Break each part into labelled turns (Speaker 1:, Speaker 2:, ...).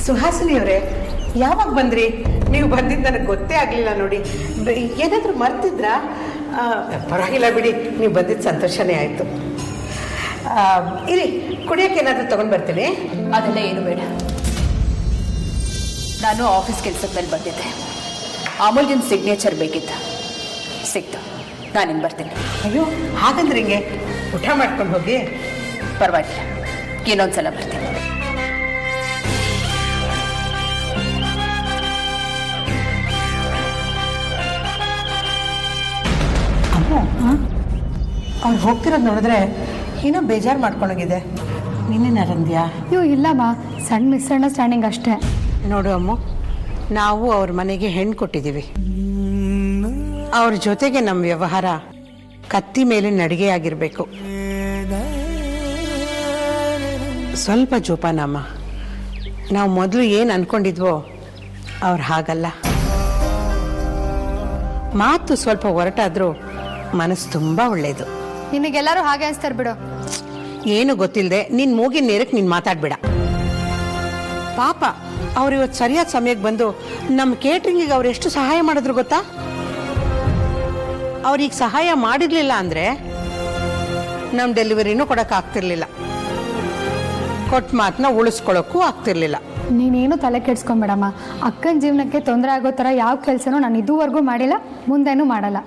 Speaker 1: ಸುಹಾಸಿನಿ ಅವರೇ, ಯಾವಾಗ ಬಂದ್ರಿ? ನೀವು ಬಂದಿದ್ದು ನನಗೆ ಗೊತ್ತೇ ಆಗಲಿಲ್ಲ ನೋಡಿ. ಏನಾದರೂ ಮರ್ತಿದ್ರಾ? ಪರವಾಗಿಲ್ಲ ಬಿಡಿ, ನೀವು ಬಂದಿದ್ದು ಸಂತೋಷನೇ ಆಯಿತು. ಇರಿ, ಕುಡಿಯೋಕೆ ಏನಾದರೂ ತೊಗೊಂಡು ಬರ್ತೀನಿ.
Speaker 2: ಅದೆಲ್ಲ ಏನು ಬೇಡ. ನಾನು ಆಫೀಸ್ ಕೆಲಸದ ಮೇಲೆ ಬಂದಿದ್ದೆ. ಅಮೂಲ್ಯನ ಸಿಗ್ನೇಚರ್ ಬೇಕಿತ್ತು, ಸಿಕ್ತು. ನಾನಿನ್ನು ಬರ್ತೀನಿ.
Speaker 1: ಅಯ್ಯೋ, ಹಾಗಂದ್ರೆ ಹಿಂಗೆ ಊಟ ಮಾಡ್ಕೊಂಡು ಹೋಗಿ.
Speaker 2: ಪರವಾಗಿಲ್ಲ, ಇನ್ನೊಂದ್ಸಲ ಬರ್ತೀನಿ.
Speaker 1: ಅವ್ರು ಹೋಗ್ತಿರೋದು ನೋಡಿದ್ರೆ ಏನೋ ಬೇಜಾರು ಮಾಡ್ಕೊಂಡೋಗಿದೆ. ನೀನೇನಾರಂದ್ಯಾ?
Speaker 3: ಅಯ್ಯೋ ಇಲ್ಲಮ್ಮ, ಸಣ್ಣ ಮಿಸ್ಅಂಡರ್ಸ್ಟ್ಯಾಂಡಿಂಗ್ ಅಷ್ಟೇ.
Speaker 1: ನೋಡು ಅಮ್ಮ, ನಾವು ಅವ್ರ ಮನೆಗೆ ಹೆಣ್ಣು ಕೊಟ್ಟಿದ್ದೀವಿ. ಅವ್ರ ಜೊತೆಗೆ ನಮ್ಮ ವ್ಯವಹಾರ ಕತ್ತಿ ಮೇಲೆ ನಡಿಗೆ ಆಗಿರಬೇಕು. ಸ್ವಲ್ಪ ಜೋಪಾನಮ್ಮ. ನಾವು ಮೊದಲು ಏನು ಅನ್ಕೊಂಡಿದ್ವೋ ಅವ್ರು ಹಾಗಲ್ಲ. ಮಾತು ಸ್ವಲ್ಪ ಹೊರಟಾದ್ರೂ ಮನಸ್ಸು ತುಂಬ ಒಳ್ಳೇದು.
Speaker 3: ನಿನಗೆಲ್ಲರೂ ಹಾಗೆ ಅನ್ಸ್ತಾರೆ ಬಿಡು.
Speaker 1: ಏನು ಗೊತ್ತಿಲ್ಲದೆ ನಿನ್ನ ಮೂಗಿನ ನೇರಕ್ಕೆ ನೀನು ಮಾತಾಡಬೇಡ. ಪಾಪ ಅವ್ರು ಇವತ್ತು ಸರಿಯಾದ ಸಮಯಕ್ಕೆ ಬಂದು ನಮ್ಮ ಕೇಟ್ರಿಂಗಿಗೆ ಅವ್ರು ಎಷ್ಟು ಸಹಾಯ ಮಾಡಿದ್ರು ಗೊತ್ತಾ? ಅವ್ರಿಗೆ ಸಹಾಯ ಮಾಡಿರಲಿಲ್ಲ ಅಂದರೆ ನಮ್ಮ ಡೆಲಿವರಿನೂ ಕೊಡೋಕ್ಕಾಗ್ತಿರ್ಲಿಲ್ಲ, ಕೊಟ್ಟ ಮಾತನ್ನ ಉಳಿಸ್ಕೊಳ್ಳೋಕ್ಕೂ ಆಗ್ತಿರ್ಲಿಲ್ಲ.
Speaker 3: ನೀನೇನು ತಲೆ ಕೆಡ್ಸ್ಕೊಂಬೇಡಮ್ಮ. ಅಕ್ಕನ ಜೀವನಕ್ಕೆ ತೊಂದರೆ ಆಗೋ ಥರ ಯಾವ ಕೆಲಸನೂ ನಾನು ಇದುವರೆಗೂ ಮಾಡಿಲ್ಲ, ಮುಂದೇನೂ ಮಾಡಲ್ಲ.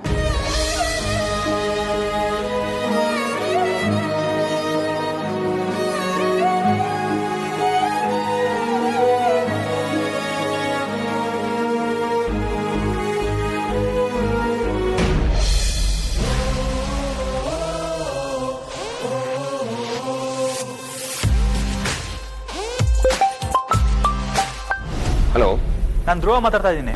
Speaker 4: ಹಲೋ,
Speaker 5: ನಾನು ಧ್ರುವ ಮಾತಾಡ್ತಾ ಇದ್ದೀನಿ.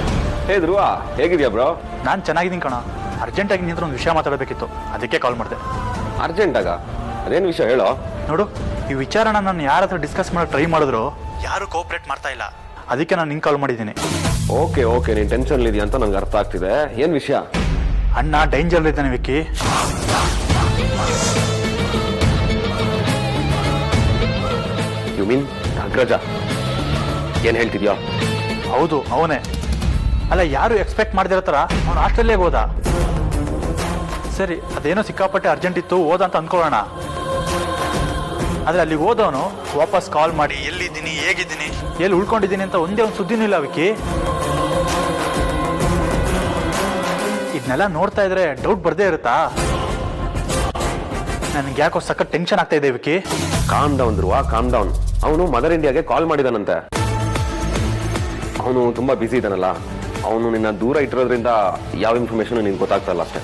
Speaker 4: ಹೇ ಧ್ರುವ, ಹೇಗಿದ್ಯಾ ಬ್ರೋ?
Speaker 5: ನಾನು ಚೆನ್ನಾಗಿದ್ದೀನಿ ಕಣ. ಅರ್ಜೆಂಟಾಗಿ ನಿಂತ್ರ ಒಂದು ವಿಷಯ ಮಾತಾಡಬೇಕಿತ್ತು, ಅದಕ್ಕೆ ಕಾಲ್ ಮಾಡಿದೆ.
Speaker 4: ಅರ್ಜೆಂಟಾಗ? ಅದೇನು ವಿಷಯ ಹೇಳೋ.
Speaker 5: ನೋಡು, ಈ ವಿಚಾರನ ನಾನು ಯಾರ ಹತ್ರ ಡಿಸ್ಕಸ್ ಮಾಡೋ ಟ್ರೈ ಮಾಡಿದ್ರು ಯಾರು ಕೋಆಪರೇಟ್ ಮಾಡ್ತಾ ಇಲ್ಲ. ಅದಕ್ಕೆ ನಾನು ನಿಂಗೆ ಕಾಲ್ ಮಾಡಿದ್ದೀನಿ.
Speaker 4: ಓಕೆ ಓಕೆ, ನೀನು ಟೆನ್ಷನ್ ಇದೆಯಾ ಅಂತ ನಂಗೆ ಅರ್ಥ ಆಗ್ತಿದೆ. ಏನು ವಿಷಯ?
Speaker 5: ಅಣ್ಣ ಡೇಂಜರ್ ಇದ್ದಾನೆ ವಿಕ್ಕಿ.
Speaker 4: You mean ಅಗ್ರಜ? ಏನು ಹೇಳ್ತಿದ್ಯಾ?
Speaker 5: ಹೌದು, ಅವನೇ. ಅಲ್ಲ, ಯಾರು ಎಕ್ಸ್ಪೆಕ್ಟ್ ಮಾಡ್ದಿರೋ ಥರ ಅವನು ಆಸ್ಟ್ರೇಲಿಯಾಗೆ ಹೋದ. ಸರಿ, ಅದೇನೋ ಸಿಕ್ಕಾಪಟ್ಟೆ ಅರ್ಜೆಂಟ್ ಇತ್ತು, ಹೋದ ಅಂತ ಅಂದ್ಕೊಳ್ಳೋಣ. ಆದರೆ ಅಲ್ಲಿಗೆ ಹೋದವನು ವಾಪಸ್ ಕಾಲ್ ಮಾಡಿ ಎಲ್ಲಿದ್ದೀನಿ, ಹೇಗಿದ್ದೀನಿ, ಎಲ್ಲಿ ಉಳ್ಕೊಂಡಿದ್ದೀನಿ ಅಂತ ಒಂದೇ ಒಂದು ಸುದ್ದಿನೂ ಇಲ್ಲ ವಿಕ್ಕಿ. ಇದನ್ನೆಲ್ಲ ನೋಡ್ತಾ ಇದ್ರೆ ಡೌಟ್ ಬರ್ದೇ ಇರುತ್ತಾ? ನನಗೆ ಯಾಕೋ ಸಖತ್ ಟೆನ್ಷನ್ ಆಗ್ತಾ ಇದೆ ವಿಕ್ಕಿ.
Speaker 4: ಕಾಮ್ ಡೌನ್ ಧ್ರುವ, ಕಾಮ್ ಡೌನ್. ಅವನು ಮದರ್ ಇಂಡಿಯಾಗೆ ಕಾಲ್ ಮಾಡಿದಾನಂತೆ. ಅವನು ತುಂಬ ಬ್ಯುಸಿ ಇದ್ದಾನಲ್ಲ, ಅವನು ನಿನ್ನ ದೂರ ಇಟ್ಟಿರೋದ್ರಿಂದ ಯಾವ ಇನ್ಫಾರ್ಮೇಶನ್ ನಿನ್ಗೆ ಗೊತ್ತಾಗ್ತಲ್ಲ ಅಷ್ಟೇ.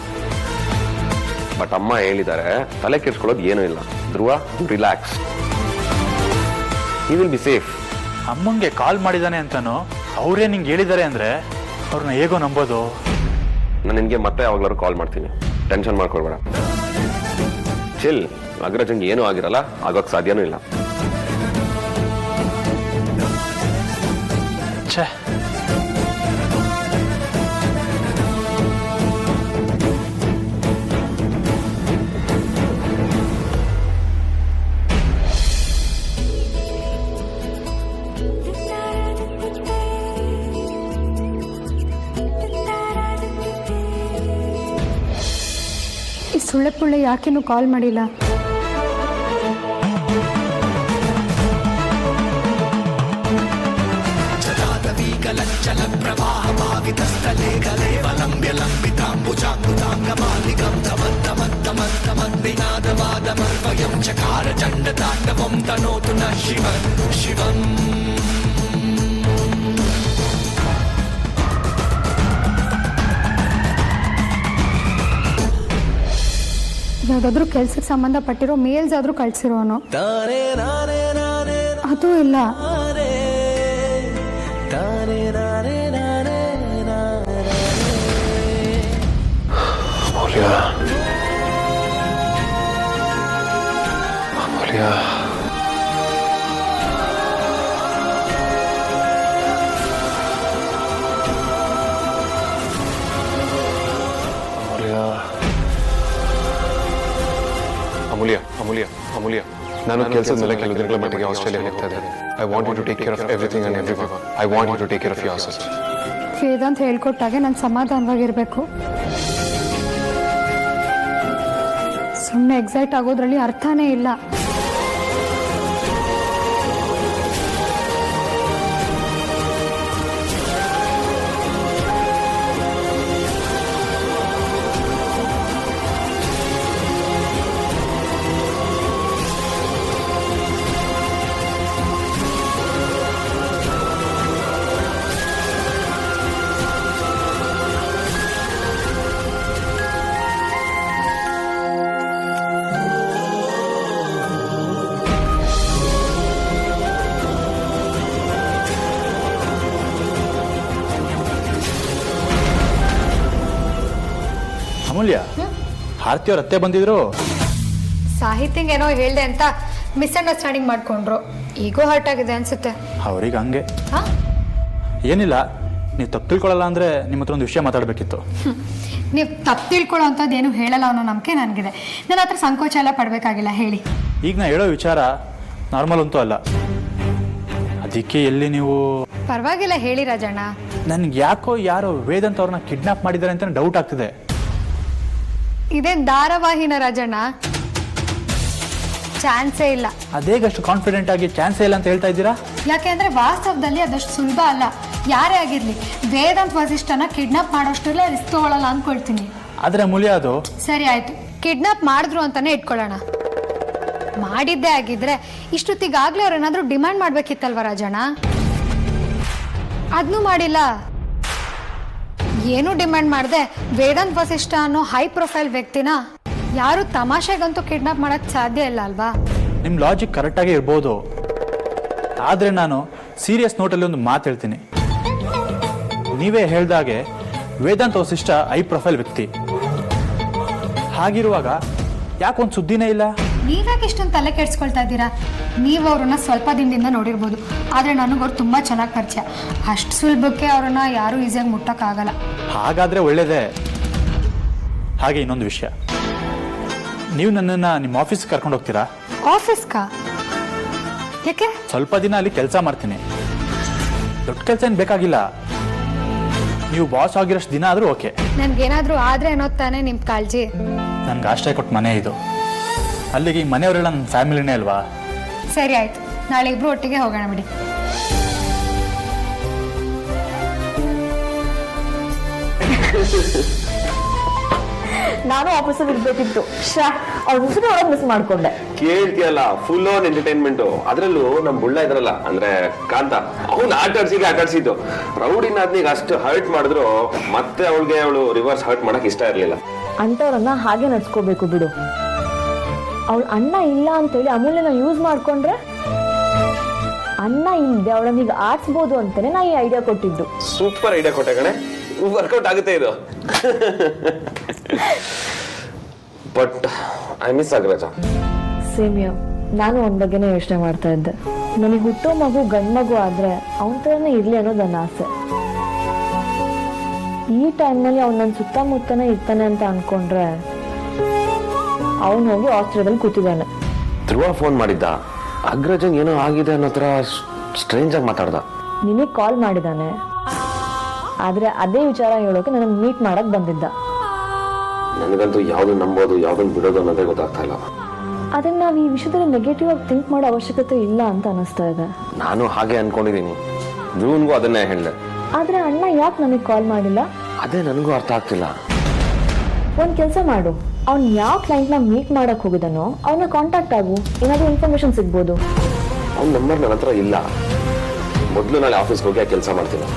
Speaker 4: ಬಟ್ ಅಮ್ಮ ಹೇಳಿದ್ದಾರೆ, ತಲೆ ಕೆಡ್ಸ್ಕೊಳ್ಳೋದು ಏನೂ ಇಲ್ಲ Dhruva, relax, he will be safe.
Speaker 5: ಅಮ್ಮಂಗೆ ಕಾಲ್ ಮಾಡಿದ್ದಾನೆ ಅಂತಾನು ಅವರೇ ನಿಂಗೆ ಹೇಳಿದ್ದಾರೆ ಅಂದರೆ ಅವ್ರನ್ನ ಹೇಗೋ ನಂಬೋದು.
Speaker 4: ನಾನು ನಿನಗೆ ಮತ್ತೆ ಯಾವಾಗಲಾದ್ರು ಕಾಲ್ ಮಾಡ್ತೀನಿ, ಟೆನ್ಷನ್ ಮಾಡ್ಕೊಳ್ಬೇಡ. ಚಿಲ್, ಅಗ್ರಜಂಗೆ ಏನೂ ಆಗಿರಲ್ಲ, ಆಗೋಕ್ಕೆ ಸಾಧ್ಯನೂ ಇಲ್ಲ.
Speaker 5: ಛೇ,
Speaker 3: ಈ ಸುಳ್ಳೆ ಪುಳ್ಳೆ ಯಾಕಿನ್ನೂ ಕಾಲ್ ಮಾಡಿಲ್ಲ? ಯಾವುದಾದ್ರೂ ಕೆಲ್ಸಕ್ಕೆ ಸಂಬಂಧಪಟ್ಟಿರೋ ಮೇಲ್ಸ್ ಆದ್ರೂ ಕಳ್ಸಿರೋನು, ಅದು ಇಲ್ಲ.
Speaker 4: ಅಮೂಲ್ಯ, ಅಮೂಲ್ಯ, ಅಮೂಲ್ಯ,
Speaker 6: ನಾನು ಕೆಲಸದ ಮೇಲೆ ಕೆಲವು ದಿನಗಳ ಮಟ್ಟಿಗೆ ಆಸ್ಟ್ರೇಲಿಯಾ ಹೋಗ್ತಾ ಇದ್ದೇನೆ. I want you to take care of everything and everyone. I want you to take care of your sister.
Speaker 3: Vedant ಹೇಳ್ಕೊಟ್ಟಾಗೆ ನಾನು ಸಮಾಧಾನವಾಗಿರಬೇಕು. ಸುಮ್ಮನೆ ಎಕ್ಸೈಟ್ ಆಗೋದ್ರಲ್ಲಿ ಅರ್ಥನೇ ಇಲ್ಲ.
Speaker 5: ಅಮೂಲ್ಯ, ಆರತಿ ಅವ್ರ ಅತ್ತೆ ಬಂದಿದ್ರು.
Speaker 3: ಸಾಹಿತ್ಯಂಗೆ ಏನೋ ಹೇಳ್ದೆ ಅಂತ ಮಿಸ್ಅಂಡರ್ಸ್ಟ್ಯಾಂಡಿಂಗ್ ಮಾಡ್ಕೊಂಡ್ರು. ಈಗೋ ಹರ್ಟ್ ಆಗಿದೆ ಅನ್ಸುತ್ತೆ.
Speaker 5: ಅವ್ರಿಗೆ ಹಂಗೆ ಏನಿಲ್ಲ. ನೀವು ತಪ್ಪು ತಿಳ್ಕೊಳ್ಳಲ್ಲ ಅಂದರೆ ನಿಮ್ಮ ಹತ್ರ ಒಂದು ವಿಷಯ ಮಾತಾಡಬೇಕಿತ್ತು.
Speaker 3: ನೀವು ತಪ್ಪು ತಿಳ್ಕೊಳ್ಳೋ ಅಂಥದ್ದು ಏನು ಹೇಳಲ್ಲ ಅನ್ನೋ ನಂಬಿಕೆ ನನಗಿದೆ. ನನ್ನ ಹತ್ರ ಸಂಕೋಚ ಎಲ್ಲ ಪಡಬೇಕಾಗಿಲ್ಲ, ಹೇಳಿ.
Speaker 5: ಈಗ ನಾ ಹೇಳೋ ವಿಚಾರ ನಾರ್ಮಲ್ ಅಂತೂ ಅಲ್ಲ. ಅದಕ್ಕೆ ಎಲ್ಲಿ ನೀವು
Speaker 3: ಪರವಾಗಿಲ್ಲ, ಹೇಳಿ ರಾಜಣ್ಣ.
Speaker 5: ನನ್ಗೆ ಯಾಕೋ ಯಾರೋ ವೇದಾಂತ್ ಅವ್ರನ್ನ ಕಿಡ್ನಾಪ್ ಮಾಡಿದ್ದಾರೆ ಅಂತ ಡೌಟ್ ಆಗ್ತಿದೆ.
Speaker 3: ಇದೇನು ಧಾರಾವಾಹಿನ ರಾಜಣ್ಣ? ಚಾನ್ಸೇ ಇಲ್ಲ.
Speaker 5: ಅದೇಗಷ್ಟು ಕಾನ್ಫಿಡೆಂಟ್ ಆಗಿ ಚಾನ್ಸೇ ಇಲ್ಲ ಅಂತ ಹೇಳ್ತಾ ಇದ್ದೀರಾ?
Speaker 3: ಯಾಕೆಂದ್ರೆ ವಾಸ್ತವದಲ್ಲಿ ಅದಷ್ಟು ಸುಲಭ ಅಲ್ಲ. ಯಾರೇ ಆಗಿರ್ಲಿ ವೇದಾಂತ್ ವಸಿಷ್ಠನ ಕಿಡ್ನಾಪ್ ಮಾಡೋಷ್ಟೆಲ್ಲ ರಿಸ್ಕ್ ತಗೊಳ್ಳಲ್ಲ ಅಂದ್ಕೊಳ್ತೀನಿ.
Speaker 5: ಆದ್ರೆ ಅಮೂಲ್ಯ, ಅದು
Speaker 3: ಸರಿ ಆಯ್ತು, ಕಿಡ್ನಾಪ್ ಮಾಡಿದ್ರು ಅಂತಾನೆ ಇಟ್ಕೊಳ್ಳೋಣ. ಮಾಡಿದ್ದೇ ಆಗಿದ್ರೆ ಇಷ್ಟೊತ್ತಿಗಾಗ್ಲೇ ಅವ್ರು ಏನಾದ್ರೂ ಡಿಮ್ಯಾಂಡ್ ಮಾಡ್ಬೇಕಿತ್ತಲ್ವ ರಾಜಣ್ಣ? ಅದನ್ನೂ ಮಾಡಿಲ್ಲ. ಏನೂ ಡಿಮ್ಯಾಂಡ್ ಮಾಡದೆ ವೇದಾಂತ್ ವಸಿಷ್ಠ ಅನ್ನೋ ಹೈ ಪ್ರೊಫೈಲ್ ವ್ಯಕ್ತಿನ ಯಾರು ತಮಾಷೆಗಂತೂ ಕಿಡ್ನಾಪ್ ಮಾಡಕ್ ಸಾಧ್ಯ ಇಲ್ಲ ಅಲ್ವಾ?
Speaker 5: ನಿಮ್ಮ ಲಾಜಿಕ್ ಕರೆಕ್ಟಾಗೇ ಇರ್ಬೋದು. ಆದರೆ ನಾನು ಸೀರಿಯಸ್ ನೋಟಲ್ಲಿ ಒಂದು ಮಾತು ಹೇಳ್ತೀನಿ. ನೀವೇ ಹೇಳ್ದಾಗೆ ವೇದಾಂತ್ ವಸಿಷ್ಠ ಹೈ ಪ್ರೊಫೈಲ್ ವ್ಯಕ್ತಿ. ಹಾಗಿರುವಾಗ ಯಾಕೊಂದು ಸುದ್ದಿನೇ ಇಲ್ಲ?
Speaker 3: ನೀವ್ಯಾಕೆ ಇಷ್ಟೊಂದು ತಲೆ ಕೆಡ್ಸ್ಕೊಳ್ತಾ ಇದ್ದೀರಾ? ನೀವು ಅವ್ರನ್ನ ಸ್ವಲ್ಪ ದಿನದಿಂದ ನೋಡಿರ್ಬೋದು, ಆದರೆ ನನಗವ್ರು ತುಂಬ ಚೆನ್ನಾಗಿ ಪರಿಚಯ. ಅಷ್ಟು ಸುಲಭಕ್ಕೆ ಅವ್ರನ್ನ ಯಾರೂ ಈಸಿಯಾಗಿ ಮುಟ್ಟಕ್ಕಾಗಲ್ಲ.
Speaker 5: ಹಾಗಾದರೆ ಒಳ್ಳೇದೇ. ಹಾಗೆ ಇನ್ನೊಂದು ವಿಷಯ, ನೀವು ನನ್ನನ್ನು ನಿಮ್ಮ ಆಫೀಸ್ಗೆ ಕರ್ಕೊಂಡು ಹೋಗ್ತೀರಾ?
Speaker 3: ಆಫೀಸ್ಗಾ? ಯಾಕೆ?
Speaker 5: ಸ್ವಲ್ಪ ದಿನ ಅಲ್ಲಿ ಕೆಲಸ ಮಾಡ್ತೀನಿ. ದೊಡ್ಡ ಕೆಲಸ ಏನು ಬೇಕಾಗಿಲ್ಲ. ನೀವು ಬಾಸ್ ಆಗಿರೋಷ್ಟು ದಿನ ಆದರೂ ಓಕೆ.
Speaker 3: ನನ್ಗೇನಾದರೂ ಆದರೆ ಅನ್ನೋದು ತಾನೇ ನಿಮ್ಮ ಕಾಳಜಿ.
Speaker 5: ನನ್ಗೆ ಆಶ್ರಯ ಕೊಟ್ಟು ಮನೆ ಇದು. ಅಲ್ಲಿಗೆ ಈ ಮನೆಯವರೆಲ್ಲ ನನ್ನ ಫ್ಯಾಮಿಲಿನೇ ಅಲ್ವಾ?
Speaker 3: ಸರಿ ಆಯ್ತು, ನಾಳೆ ಇಬ್ರು ಒಟ್ಟಿಗೆ ಹೋಗೋಣ ಬಿಡಿ.
Speaker 7: ನಾನು ಆಫೀಸಲ್ಲಿ ಇರ್ಬೇಕಿತ್ತು. ಅವ್ರ ಮಿಸ್ ಮಾಡ್ಕೊಂಡೆ.
Speaker 4: ಕೇಳ್ತಿಯಲ್ಲ, ಫುಲ್ ಆನ್ ಎಂಟರ್ಟೈನ್ಮೆಂಟ್. ಅದ್ರಲ್ಲೂ ನಮ್ ಬುಳ್ಳ ಇದ್ರಲ್ಲ, ಅಂದ್ರೆ ಕಾಂತ, ಅವ್ನು ಆಟಾಡ್ಸಿದ್ದು ರೌಡಿನಾದ್ನಿಗೆ ಅಷ್ಟು ಹರ್ಟ್ ಮಾಡಿದ್ರು ಮತ್ತೆ ಅವಳು ರಿವರ್ಸ್ ಹರ್ಟ್ ಮಾಡಕ್ ಇಷ್ಟ ಇರ್ಲಿಲ್ಲ.
Speaker 7: ಅಂತವ್ರನ್ನ ಹಾಗೆ ನಡ್ಸ್ಕೋಬೇಕು ಬಿಡು. ಅವಳ ಅಣ್ಣ ಇಲ್ಲ ಅಂತೇಳಿ ಅಮೂಲ್ಯನ ಯೂಸ್ ಮಾಡ್ಕೊಂಡ್ರೆ, ಅಣ್ಣ ಇಲ್ಲದೆ ಅವಳನ್ನ ಈಗ ಆಡ್ಸ್ಬೋದು ಅಂತಾನೆ ನಾ ಈ ಐಡಿಯಾ ಕೊಟ್ಟಿದ್ದು.
Speaker 4: ಸೂಪರ್ ಐಡಿಯಾ ಕೊಟ್ಟೆ ಕಣೆ, ವರ್ಕೌಟ್ ಆಗುತ್ತೆ ಇದು. But I miss Agraja.
Speaker 7: ಸೇಮಿಯಾ, ನಾನು ಅವನ ಬಗ್ಗೆನೇ ಯೋಚನೆ ಮಾಡ್ತಾ ಇದ್ದೆ. ನನಗೆ ಹುಟ್ಟೋ ಮಗು ಗಂಡು ಮಗು ಆದ್ರೆ ಅವನ ಥರನೇ ಇರ್ಲಿ ಅನ್ನೋದು ನನ್ನ ಆಸೆ. ಈ ಟೈಮ್ನಲ್ಲಿ ಅವ್ನು ನನ್ನ ಸುತ್ತಮುತ್ತನೇ ಇರ್ತಾನೆ ಅಂತ ಅನ್ಕೊಂಡ್ರೆ ಅವನು ಹೋಗಿ ಆಸ್ಟ್ರೇಲಿಯಾದಲ್ಲಿ ಕೂತಿದ್ದಾನೆ.
Speaker 4: ಧ್ರುವ ಫೋನ್ ಮಾಡಿದ್ದ, ಅಗ್ರಜಂಗ್ ಏನೋ ಆಗಿದೆ ಅನ್ನೋ ಥರ ಸ್ಟ್ರೇಂಜ್ ಆಗಿ ಮಾತಾಡ್ದ.
Speaker 7: ನಿನಗೆ ಕಾಲ್ ಮಾಡಿದ್ದಾನೆ, ಆದ್ರೆ ಅದೇ ವಿಚಾರ ಹೇಳೋಕೆ ನನ್ನ ಮೀಟ್ ಮಾಡಕ್ ಬಂದಿದ್ದ.
Speaker 4: ನನಗಂತೂ ಯಾವ್ದು ನಂಬೋದು ಯಾವ್ದನ್ನ ಬಿಡೋದು ಅನ್ನೋದೇ ಗೊತ್ತಾಗ್ತಾ ಇಲ್ಲ.
Speaker 7: ಅದನ್ನ ನಾವು ಈ ವಿಷಯದಲ್ಲಿ ನೆಗೆಟಿವ್ ಆಗಿ ಥಿಂಕ್ ಮಾಡೋ ಅವಶ್ಯಕತೆ ಇಲ್ಲ ಅಂತ ಅನಿಸ್ತಾ ಇದೆ.
Speaker 4: ನಾನು ಹಾಗೆ ಅನ್ಕೊಂಡಿದ್ದೀನಿ. ಧ್ರುವನ್ಗೂ ಅದನ್ನೇ ಹೇಳಿದೆ.
Speaker 7: ಆದ್ರೆ ಅಣ್ಣ ಯಾಕೆ ನನಗೆ ಕಾಲ್ ಮಾಡಿಲ್ಲ?
Speaker 4: ಅದೇ ನನಗೂ ಅರ್ಥ ಆಗ್ತಿಲ್ಲ.
Speaker 7: ಒಂದ್ ಕೆಲಸ ಮಾಡು, ಅವ್ನ್ ಯಾವ ಕ್ಲೈಂಟ್ ನ ಮೀಟ್ ಮಾಡಕ್ ಹೋಗಿದಾನೋ ಅವನ್ನ ಕಾಂಟ್ಯಾಕ್ಟ್ ಆಗು, ಏನಾದ್ರೂ ಇನ್ಫಾರ್ಮೇಶನ್ ಸಿಗ್ಬೋದು.
Speaker 4: ಅವ್ನ ನಂಬರ್ ನನ್ನ ಹತ್ರ ಇಲ್ಲ. ಮೊದಲು ನಾಳೆ ಆಫೀಸ್ಗೆ ಹೋಗಿ ಆ ಕೆಲಸ ಮಾಡ್ತೀನಿ.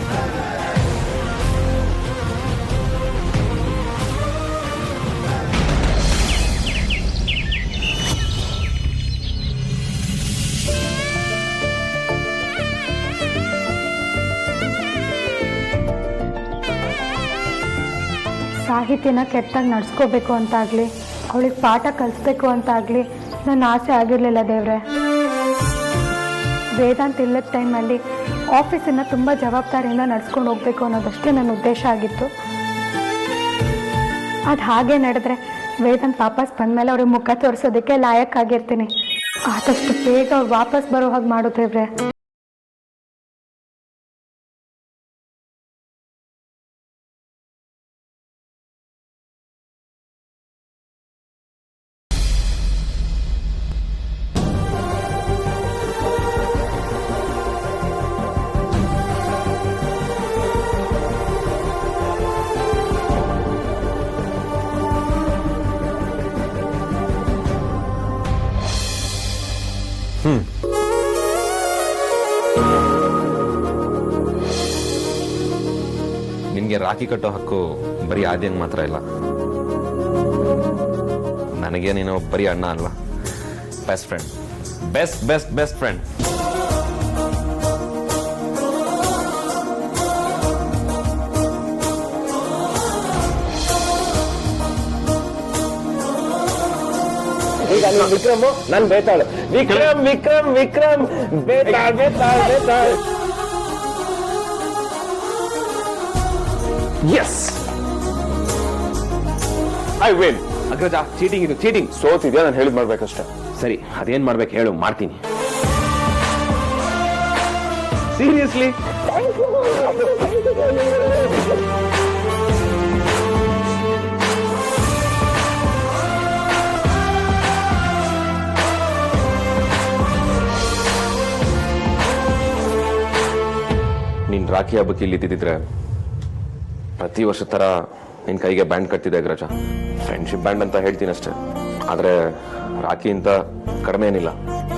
Speaker 3: ಸಾಹಿತ್ಯನ ಕೆಟ್ಟಾಗಿ ನಡ್ಸ್ಕೋಬೇಕು ಅಂತಾಗಲಿ ಅವಳಿಗೆ ಪಾಠ ಕಲಿಸ್ಬೇಕು ಅಂತಾಗಲಿ ನನ್ನ ಆಸೆ ಆಗಿರಲಿಲ್ಲ ದೇವ್ರೆ. ವೇದಾಂತ್ ಇಲ್ಲದ ಟೈಮಲ್ಲಿ ಆಫೀಸನ್ನು ತುಂಬ ಜವಾಬ್ದಾರಿಯಿಂದ ನಡ್ಸ್ಕೊಂಡು ಹೋಗಬೇಕು ಅನ್ನೋದಷ್ಟೇ ನನ್ನ ಉದ್ದೇಶ ಆಗಿತ್ತು. ಅದು ಹಾಗೆ ನಡೆದ್ರೆ ವೇದಾಂತ್ ವಾಪಸ್ ಬಂದಮೇಲೆ ಅವ್ರಿಗೆ ಮುಖ ತೋರಿಸೋದಕ್ಕೆ ಲಾಯಕ್ಕಾಗಿರ್ತೀನಿ. ಆದಷ್ಟು ಬೇಗ ಅವ್ರು ವಾಪಸ್ ಬರೋ ಹಾಗೆ ಮಾಡು ದೇವ್ರೆ.
Speaker 4: ನಿನ್ಗೆ ರಾಖಿ ಕಟ್ಟೋ ಹಕ್ಕು ಬರೀ ಆದ್ಯಂಗ್ ಮಾತ್ರ ಇಲ್ಲ. ನನಗೆ ನೀನು ಬರೀ ಅಣ್ಣ ಅಲ್ಲ, best friend, best best best friend.
Speaker 8: ಈಗ ನೀನು ವಿಕ್ರಮ್, ನಾನು Betaal. Vikram Vikram Vikram Betaal Betaal Betaal. Yes I win.
Speaker 4: Agraja, cheating ಇದು ಚೀಟಿಂಗ್.
Speaker 8: ಸೋತಿದ್ಯಾ, ನಾನು ಹೇಳಿದ್ ಮಾಡ್ಬೇಕಷ್ಟೇ.
Speaker 4: ಸರಿ, ಅದೇನ್ ಮಾಡ್ಬೇಕು ಹೇಳು, ಮಾಡ್ತೀನಿ.
Speaker 8: ಸೀರಿಯಸ್ಲಿ
Speaker 4: ನೀನ್ ರಾಖಿ ಹಬ್ಬಕ್ಕೆ ಇಲ್ಲಿ ಇದ್ದಿದ್ರೆ ಪ್ರತಿ ವರ್ಷ ತರ ನಿನ್ ಕೈಗೆ ಬ್ಯಾಂಡ್ ಕಟ್ತಿದೆ ಅಗ್ರಜ. ಫ್ರೆಂಡ್ಶಿಪ್ ಬ್ಯಾಂಡ್ ಅಂತ ಹೇಳ್ತೀನಿ ಅಷ್ಟೇ, ಆದ್ರೆ ರಾಖಿ ಅಂತ ಕಡಿಮೆ ಏನಿಲ್ಲ.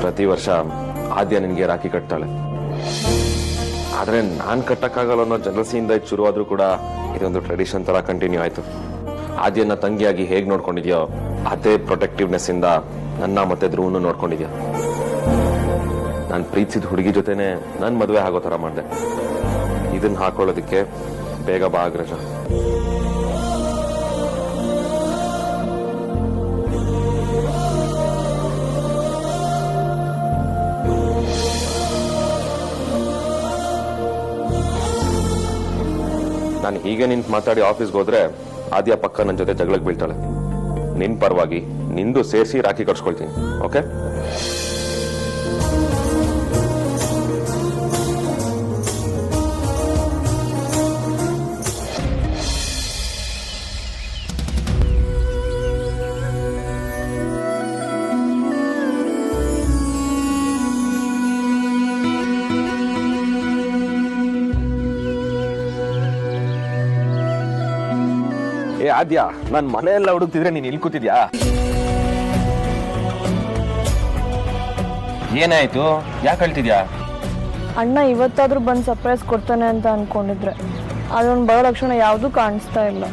Speaker 4: ಪ್ರತಿ ವರ್ಷ ಆದ್ಯ ನಿನ್ಗೆ ರಾಖಿ ಕಟ್ತಾಳೆ. ಆದ್ರೆ ನಾನ್ ಕಟ್ಟಕ್ಕಾಗಲ್ಲ ಅನ್ನೋ ಜಲಸಿಯಿಂದ ಶುರುವಾದ್ರೂ ಕೂಡ ಇದೊಂದು ಟ್ರೆಡಿಷನ್ ತರ ಕಂಟಿನ್ಯೂ ಆಯ್ತು. ಆದ್ಯನ ತಂಗಿಯಾಗಿ ಹೇಗ್ ನೋಡ್ಕೊಂಡಿದ್ಯೋ ಅದೇ ಪ್ರೊಟೆಕ್ಟಿವ್ನೆಸ್ ಇಂದ ನನ್ನ ಮತ್ತೆ ಧ್ರುವನು ನೋಡ್ಕೊಂಡಿದ್ಯಾ. ನಾನು ಪ್ರೀತಿಸಿದ ಹುಡುಗಿ ಜೊತೆನೆ ನನ್ ಮದುವೆ ಆಗೋ ತರ ಮಾಡಿದೆ. ಇದನ್ನ ಹಾಕೊಳ್ಳೋದಕ್ಕೆ ಬೇಗ ಬಾ ಅಗ್ರಜ. ನಾನು ಹೀಗೆ ನಿಂತು ಮಾತಾಡಿ ಆಫೀಸ್ಗೆ ಹೋದ್ರೆ ಆದ್ಯ ಪಕ್ಕ ನನ್ನ ಜೊತೆ ಜಗಳಕ್ಕೆ ಬೀಳ್ತಾಳೆ. ನಿನ್ ಪರವಾಗಿ ನಿಂದು ಸೇರಿಸಿ ರಾಖಿ ಕಟ್ಸ್ಕೊಳ್ತೀನಿ, ಓಕೆ? ಏ ಆದ್ಯ, ನಾನ್ ಮನೆಯೆಲ್ಲ ಹುಡುಕ್ತಿದ್ರೆ ನೀನ್ ಇಲ್ಲಿ ಕೂತಿದ್ಯಾ? ಏನಾಯ್ತು, ಯಾಕೆ ಹೇಳ್ತಿದ್ಯಾ?
Speaker 7: ಅಣ್ಣ ಇವತ್ತಾದ್ರೂ ಬಂದು ಸರ್ಪ್ರೈಸ್ ಕೊಡ್ತಾನೆ ಅಂತ ಅನ್ಕೊಂಡಿದ್ರೆ ಅದೊಂದು ಬರೋ ಲಕ್ಷಣ ಯಾವುದೂ ಕಾಣಿಸ್ತಾ ಇಲ್ಲ.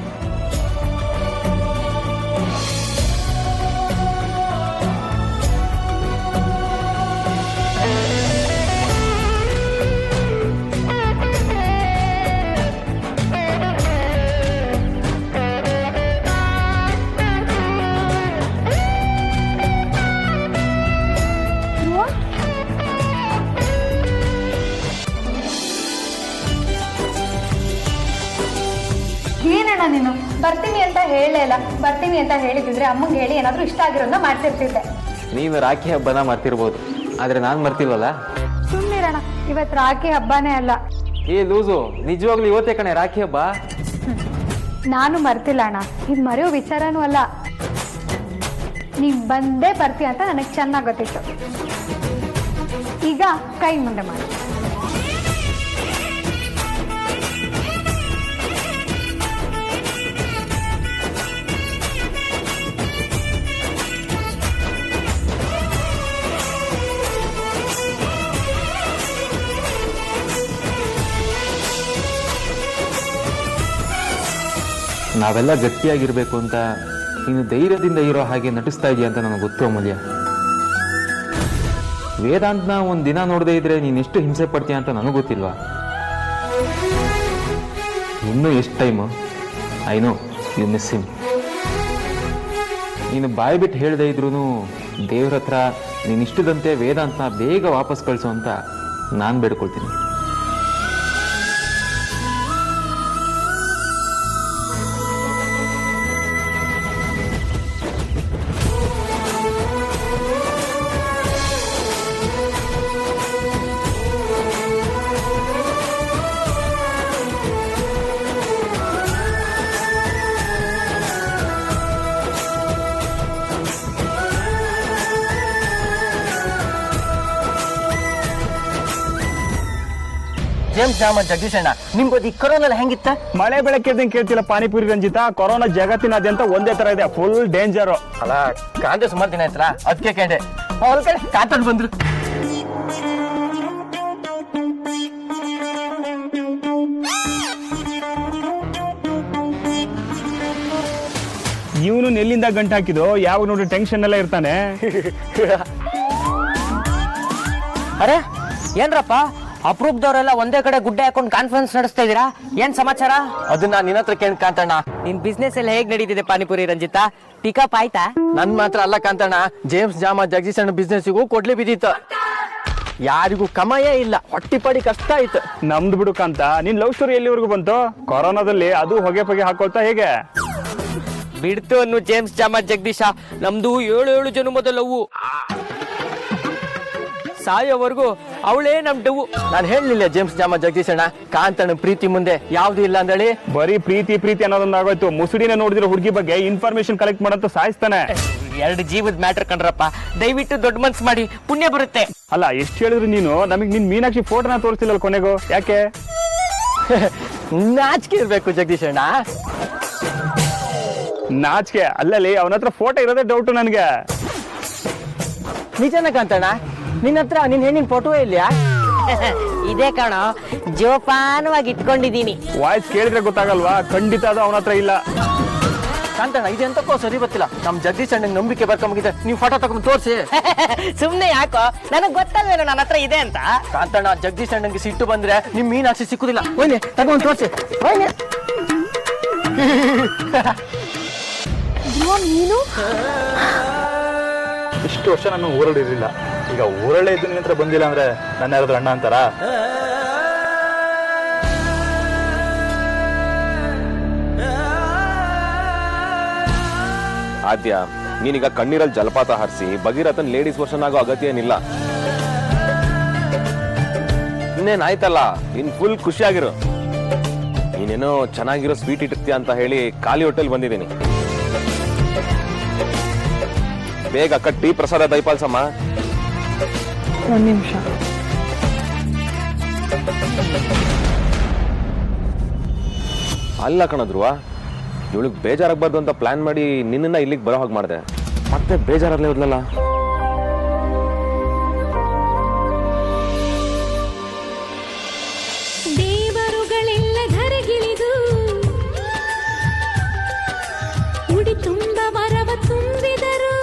Speaker 3: ಏನಣ್ಣ ನೀನು ಬರ್ತೀನಿ ಅಂತ ಹೇಳೇ ಇಲ್ಲ. ಬರ್ತೀನಿ ಅಂತ ಹೇಳಿದ್ರೆ ಅಮ್ಮಂಗೆ ಹೇಳಿ ಏನಾದರೂ ಇಷ್ಟ ಆಗಿರೋದನ್ನ ಮಾಡ್ತಿರ್ತಿದ್ದೆ.
Speaker 9: ನೀನು ರಾಖಿ ಹಬ್ಬನ ಮರ್ತಿರ್ಬೋದು, ಆದ್ರೆ ನಾನು ಮರ್ತಿಲ್ವಲ್ಲ.
Speaker 3: ಸುಮ್ಮನಿರಣ್ಣ, ಇವತ್ತು ರಾಖಿ ಹಬ್ಬನೇ ಅಲ್ಲ.
Speaker 9: ಏ ಲೂಸು, ನಿಜವಾಗ್ಲೂ ಇವತ್ತೇ ಕಣೆ ರಾಖಿ ಹಬ್ಬ.
Speaker 3: ನಾನು ಮರ್ತಿಲ್ಲ ಅಣ್ಣ, ಇದು ಮರೆಯೋ ವಿಚಾರನೂ ಅಲ್ಲ. ನೀನು ಬಂದೇ ಬರ್ತೀಯ ಅಂತ ನನಗೆ ಚೆನ್ನಾಗಿ ಗೊತ್ತಿತ್ತು. ಈಗ ಕೈ ಮುಂದೆ ಮಾಡಿ.
Speaker 9: ನಾವೆಲ್ಲ ಗಟ್ಟಿಯಾಗಿರ್ಬೇಕು ಅಂತ ನೀನು ಧೈರ್ಯದಿಂದ ಇರೋ ಹಾಗೆ ನಟಿಸ್ತಾ ಇದೆಯಾ ಅಂತ ನನಗೆ ಗೊತ್ತು ಅಮೂಲ್ಯ. ವೇದಾಂತನ ಒಂದು ದಿನ ನೋಡದೇ ಇದ್ರೆ ನೀನು ಎಷ್ಟು ಹಿಂಸೆ ಪಡ್ತೀಯ ಅಂತ ನನಗೆ ಗೊತ್ತಿಲ್ವಾ? ಇನ್ನೂ ಎಷ್ಟು time? I know you miss him. ನೀನು ಬಾಯಿ ಬಿಟ್ಟು ಹೇಳದೇ ಇದ್ರೂ ದೇವ್ರ ಹತ್ರ ನೀನು ಇಷ್ಟದಂತೆ ವೇದಾಂತನ ಬೇಗ ವಾಪಸ್ ಕಳಿಸು ಅಂತ ನಾನು ಬೇಡ್ಕೊಳ್ತೀನಿ.
Speaker 8: ಜೇಮ್ಸ್ ಜಾಮ ಜಗದೀಶ್ ಅಣ್ಣ ನಿಮ್ಗೆ ಈ ಕೊರೋನಾ ಹೆಂಗಿತ್ತ?
Speaker 10: ಮಳೆ ಬೆಳಗ್ಗೆ ಕೇಳ್ತಿಲ್ಲ ಪಾನಿಪುರಿ ರಂಜಿತ. ಕೊರೋನಾ ಜಗತ್ತಿನಾದ್ಯಂತ ಒಂದೇ ತರ ಇದೆ, ಫುಲ್ ಡೇಂಜರ್.
Speaker 8: ಅಲ್ಲ ಕಾಂದೆ ಸುಮಾರು ದಿನ ಆಯ್ತಲ್ಲ, ಅದಕ್ಕೆ ಕೇಂಡೆ ಅವ್ರ ಕಡೆ ಕಾತಂಡ್ ಬಂದ್ರು.
Speaker 10: ಇವನು ಎಲ್ಲಿಂದ ಗಂಟು ಹಾಕಿದ್ದು, ಯಾವಾಗ ನೋಡಿ ಟೆನ್ಷನ್ ಎಲ್ಲ ಇರ್ತಾನೆ.
Speaker 8: ಅರೆ ಏನ್ರಪ್ಪ ಅಪ್ರೂಪ್ದವರೆಲ್ಲ ಒಂದೇ ಕಡೆ ಗುಡ್ಡೆ ಹಾಕೊಂಡು ಕಾನ್ಫರೆನ್ಸ್ ನಡೆಸ್ತಾ ಇದೀರಾ? ಏನ್ ಸಮಾಚಾರ? ಅದನ್ನ ನಿನ್ನ ಹತ್ರ ಕೇಳಿ ಕಾಂತಣ್ಣ. ನಿನ್ ಬಿಸ್ನೆಸ್ ಎಲ್ಲ ಹೇಗ್ ನಡೀತಿದೆ ಪಾನಿಪುರಿ ರಂಜಿತ? ಪಿಕಪ್ ಆಯ್ತಾ? ನನ್ ಮಾತ್ರ ಅಲ್ಲ ಕಾಂತಣ್ಣ, ಜೇಮ್ಸ್ ಜಾಮ ಜಗದೀಶ್ ಅಣ್ಣ ಬಿಸ್ನೆಸ್ಗೂ ಕೊಡ್ಲಿ ಬಿದ್ದಿತ್ತು. ಯಾರಿಗೂ ಕಮಾಯೇ ಇಲ್ಲ, ಹೊಟ್ಟಿ ಪಡಿ ಕಷ್ಟ ಆಯ್ತು.
Speaker 10: ನಮ್ದು ಬಿಡು ಕಾಂತ, ನಿನ್ ಲವ್ ಸ್ಟೋರಿ ಎಲ್ಲಿವರೆಗೂ ಬಂತು? ಕೊರೋನಾದಲ್ಲಿ ಅದು ಹೊಗೆ ಪಗೆ ಹಾಕೊಳ್ತಾ ಹೇಗೆ
Speaker 8: ಬಿಡ್ತು ಅನ್ನು ಜೇಮ್ಸ್ ಜಾಮ ಜಗದೀಶ. ನಮ್ದು 7 ಜನ್ಮದ ಲವ್. ಸಾಯೋವರೆಗೂ ಅವಳೇ ನಮ್ ಡವು. ನಾನು ಹೇಳಲಿಲ್ಲ ಜೇಮ್ಸ್ ಜಾಮ ಜಗದೀಶ್ ಅಣ್ಣ, ಕಾಂತಣ್ಣ ಪ್ರೀತಿ ಮುಂದೆ ಯಾವ್ದು ಇಲ್ಲ ಅಂದಳಿ.
Speaker 10: ಬರೀ ಪ್ರೀತಿ ಅನ್ನೋದೊಂದು ಆಗೋಯ್ತು. ಮುಸುಡಿನ ನೋಡಿದಿರೋ ಹುಡುಗಿ ಬಗ್ಗೆ ಇನ್ಫಾರ್ಮೇಶನ್ ಕಲೆಕ್ಟ್ ಮಾಡಂತ ಸಾಯಿಸ್ತಾನೆ.
Speaker 8: 2 ಜೀವದ ಮ್ಯಾಟರ್ ಕಂಡ್ರಪ್ಪ, ದಯವಿಟ್ಟು ದೊಡ್ಡ ಮನ್ಸ್ ಮಾಡಿ, ಪುಣ್ಯ ಬರುತ್ತೆ.
Speaker 10: ಅಲ್ಲ ಎಷ್ಟು ಹೇಳಿದ್ರು ನೀನು ನಮಗ್ ನಿನ್ ಮೀನಾಕ್ಷಿ ಫೋಟೋನ ತೋರಿಸ್ತಿಲ್ಲ ಕೊನೆಗೂ, ಯಾಕೆ?
Speaker 8: ನಾಚಿಕೆ ಇರ್ಬೇಕು ಜಗದೀಶ್ ಅಣ್ಣ.
Speaker 10: ನಾಚಿಕೆ ಅಲ್ಲಲ್ಲಿ ಅವನ ಹತ್ರ ಫೋಟೋ ಇರೋದೇ ಡೌಟು ನನ್ಗೆ.
Speaker 8: ನಿಜನ ಕಾಂತಣ್ಣ, ನಿನ್ನ ಹತ್ರ ನಿನ್ ಹೆಣ್ಣಿನ ಫೋಟೋ ಇಲ್ಯಾ? ಇದೇ ಕಣ, ಜೋಪಾನವಾಗಿ ಇಟ್ಕೊಂಡಿದ್ದೀನಿ.
Speaker 10: ವಾಯ್ಸ್ ಕೇಳಿದ್ರೆ ಗೊತ್ತಾಗಲ್ವಾ? ಖಂಡಿತ ಅದು ಅವನ ಹತ್ರ ಇಲ್ಲ.
Speaker 8: ಕಾಂತಣ್ಣ ಇದೆಂತಕ್ಕೋ ಸರಿ ಗೊತ್ತಿಲ್ಲ. ನಮ್ ಜಗದೀಶ್ ಅಣ್ಣಂಗೆ ನಂಬಿಕೆ ಬರ್ಕೊಂಬಗಿದೆ, ನೀವು ಫೋಟೋ ತಗೊಂಡು ತೋರಿಸಿ. ಸುಮ್ನೆ ಯಾಕೋ, ನನಗ್ ಗೊತ್ತಲ್ವೇನೋ ನನ್ನ ಹತ್ರ ಇದೆ ಅಂತ. ಕಾಂತಣ್ಣ ಜಗದೀಶ್ ಅಣ್ಣಂಗೆ ಸಿಟ್ಟು ಬಂದ್ರೆ ನಿಮ್ ಮೀನಾಕ್ಷಿ ಸಿಕ್ಕುದಿಲ್ಲ. ಹೋಯ್ನೆ ತಗೊಂಡು ತೋರಿಸಿ. ಹೋಯ್ನೆ
Speaker 7: ನೀನು
Speaker 5: ಇಷ್ಟು ವರ್ಷ ನಾನು ಊರಲ್ಲಿ ಇರಲಿಲ್ಲ, ಈಗ ಊರಲ್ಲೇ ಇದ್ದು ನಿನ್ನ ಹತ್ರ ಬಂದಿಲ್ಲ ಅಂದ್ರೆ ನನ್ನ ಯಾರಾದ್ರೂ ಅಣ್ಣ ಅಂತಾರ?
Speaker 4: ಆದ್ಯ, ನೀನೀಗ ಕಣ್ಣೀರಲ್ಲಿ ಜಲಪಾತ ಹಾರಿಸಿ ಭಗೀರಥನ್ ಲೇಡೀಸ್ ವರ್ಷನ್ ಆಗೋ ಅಗತ್ಯ ಏನಿಲ್ಲ. ಇನ್ನೇನಾಯ್ತಲ್ಲ, ಇನ್ ಫುಲ್ ಖುಷಿಯಾಗಿರು. ನೀನೇನೋ ಚೆನ್ನಾಗಿರೋ ಸ್ವೀಟ್ ಇಟ್ಟಿರ್ತೀಯ ಅಂತ ಹೇಳಿ ಖಾಲಿ ಹೋಟೆಲ್ ಬಂದಿದ್ದೀನಿ. ಬೇಗ ಕಟ್ಟಿ ಪ್ರಸಾದ ದಯಪಾಲ್ಸಮ್ಮ.
Speaker 7: ಒಂದ್ ನಿಮಿಷ.
Speaker 4: ಅಲ್ಲ ಕಣಧ್ರುವ, ಇವಳಿಗೆ ಬೇಜಾರಾಗಬಾರ್ದು ಅಂತ ಪ್ಲಾನ್ ಮಾಡಿ ನಿನ್ನ ಇಲ್ಲಿಗೆ ಬರೋ ಹಾಗೆ ಮಾಡಿದೆ. ಮತ್ತೆ ಬೇಜಾರಾಗ್ಲೇ ಹೋದ್ಲಲ್ಲ.
Speaker 11: ದೇವರುಗಳೆಲ್ಲ ಧರೆಗಿಳಿದು ಉಡಿ ತುಂಬ ವರವ ತುಂಬಿದರು.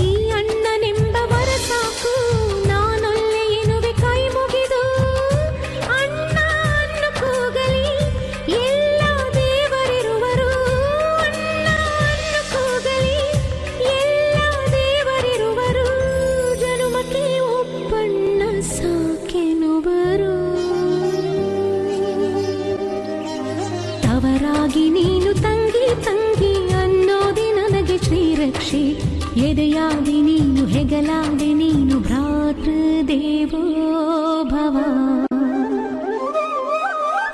Speaker 11: ಈ ಅಣ್ಣನೆಂಬ ವರ ಸಾಕು, ನಾನೊಲ್ಲೆ ಎನ್ನುವೆ ಕೈ ಮುಗಿದು. ಅಣ್ಣ ಅನ್ನು ಕೂಗಲಿ ಎಲ್ಲ ದೇವರಿರುವರು. ಅಣ್ಣ ಅನ್ನು ಕೂಗಲಿ ಎಲ್ಲ ದೇವರಿರುವರು. ಜನುಮಕ್ಕೆ ಒಬ್ಬಣ್ಣ ಸಾಕೆನುವರು. ತವರಾಗಿ ನೀನು ತಂಗಿ ತಂಗಿ ಅನ್ನೋದಿ ನನಗೆ ಶ್ರೀರಕ್ಷೆ. ಎದೆಯಾದಿ ನೀನು ಹೆಗಲಾದೆ ನೀನು ಭ್ರಾತೃ ದೇವೋ ಭವ.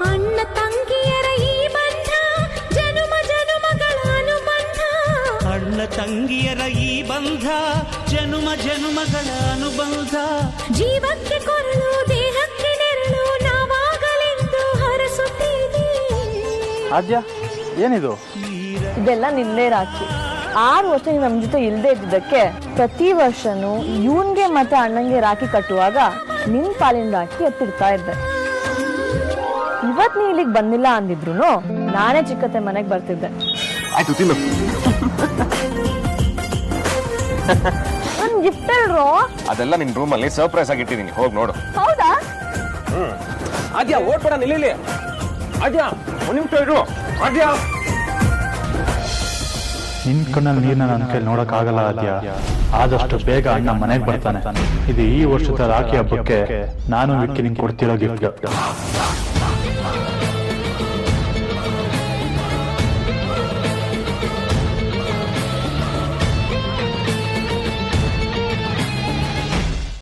Speaker 11: ಅಣ್ಣ ತಂಗಿಯರ ಈ ಬಂಧ ಜನುಮ ಜನುಮಗಳ ಅನುಬಂಧ.
Speaker 12: ಅಣ್ಣ ತಂಗಿಯರ ಈ ಬಂಧ ಜನುಮ ಜನುಮಗಳ ಅನುಬಂಧ.
Speaker 11: ಜೀವಕ್ಕೆ ಕೊರಳು ದೇಹಕ್ಕೆ ನೆರಳು ನಾವಾಗಲೆಂದು ಹರಸುತ್ತೀವಿ.
Speaker 5: ಆದ್ಯ, ಏನಿದು?
Speaker 7: ಇದೆಲ್ಲ ನಿನ್ನೆ ರಾಖಿ. 6 ವರ್ಷ ನೀವು ನಮ್ಮ ಜೊತೆ ಇಲ್ಲದೆ ಇದ್ದಿದ್ದಕ್ಕೆ ಪ್ರತಿ ವರ್ಷನೂ ಇವನ್ಗೆ ಮತ್ತೆ ಅಣ್ಣಂಗೆ ರಾಖಿ ಕಟ್ಟುವಾಗ ನಿನ್ ಪಾಲಿನ ರಾಖಿ ಎತ್ತಿಡ್ತಾ ಇದ್ದೆ. ಇವತ್ ನೀ ಇಲ್ಲಿಗೆ ಬಂದಿಲ್ಲ ಅಂದಿದ್ರು ನಾನೇ ಚಿಕ್ಕತ್ತೆ ಮನೆಗೆ ಬರ್ತಿದ್ದೆ.
Speaker 4: ಆಯ್ತು ತಿನ್ನು.
Speaker 7: ನನ್ ಗಿಫ್ಟ್ ಅಲ್ರೋ.
Speaker 4: ಅದೆಲ್ಲ ನಿನ್ ರೂಮಲ್ಲಿ ಸರ್ಪ್ರೈಸ್ ಆಗಿ ಇಟ್ಟಿದ್ದೀನಿ, ಹೋಗಿ ನೋಡು.
Speaker 7: ಹೌದಾ?
Speaker 4: ಆದ್ಯ ಓಡ್ಬೇಡ, ನಿಲ್ಲಿ. ಆದ್ಯ ಒಂದು ನಿಮಿಷ ಇರು. ಆದ್ಯ,
Speaker 5: ನಿನ್ ಕಣ್ಣಲ್ಲಿ ನೀರ್ನ ನನ್ನ ಕೈಲಿ ನೋಡಕ್ಕಾಗಲ್ಲ ಆದ್ಯ. ಆದಷ್ಟು ಬೇಗ ಅಣ್ಣ ಮನೆಗೆ ಬರ್ತಾನೆ. ಇದು ಈ ವರ್ಷದ ರಾಖಿ ಹಬ್ಬಕ್ಕೆ ನಾನು ವಿಕ್ಕಿ ನಿಂಗೆ ಕೊಡ್ತಿರೋ ಗಿಫ್ಟ್.